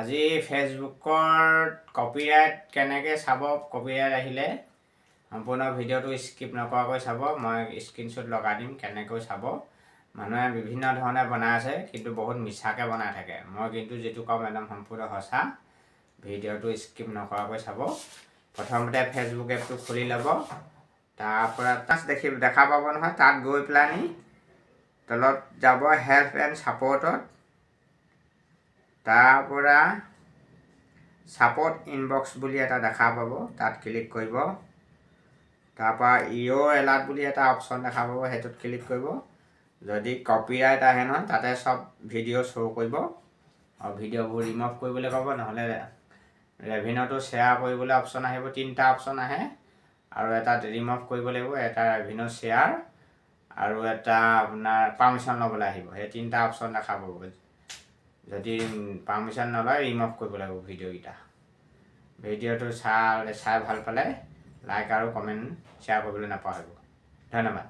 আজি ফেচবুকৰ কপিৰাইট কেনেকৈ চাব, কপিৰাইট আহিলে সম্পূৰ্ণ ভিডিঅ'টো স্কিপ নকৰাকৈ চাব। মই স্ক্ৰীনশ্বট লগাই দিম কেনেকৈ চাব। মানুহে বিভিন্ন ধৰণে বনাই আছে, কিন্তু বহুত মিছাকৈ বনাই থাকে। মই কিন্তু যিটো কম একদম সম্পূৰ্ণ সঁচা। ভিডিঅ'টো স্কিপ নকৰাকৈ চাব। প্ৰথমতে ফেচবুক এপটো খুলি ল'ব। তাৰপৰা দেখা পাব নহয়, তাত গৈ পেলানি তলত যাব হেল্প এণ্ড ছাপৰ্টত। তাৰপৰা ছাপৰ্ট ইনবক্স বুলি এটা দেখা পাব, তাত ক্লিক কৰিব। তাৰপৰা ইঅ' এলাৰ্ট বুলি এটা অপশ্যন দেখা পাব, সেইটোত ক্লিক কৰিব। যদি কপিৰাইট আহে নহয়, তাতে চব ভিডিঅ' শ্ব' কৰিব আৰু ভিডিঅ'বোৰ ৰিমুভ কৰিবলৈ ক'ব। নহ'লে ৰেভিনিউটো শ্বেয়াৰ কৰিবলৈ অপশ্যন আহিব, 3টা অপশ্যন আহে আৰু এটা ৰিমুভ কৰিব লাগিব, এটা ৰেভিনিউ শ্বেয়াৰ আৰু এটা আপোনাৰ পাৰ্মিশ্যন ল'বলৈ আহিব। সেই 3টা অপশ্যন দেখা পাব। যদি পাৰ্মিশ্যন নলয়, ৰিমুভ কৰিব লাগিব ভিডিঅ'কেইটা। ভিডিঅ'টো চাই ভাল পালে লাইক আৰু কমেণ্ট শ্বেয়াৰ কৰিবলৈ নাপাহৰিব। ধন্যবাদ।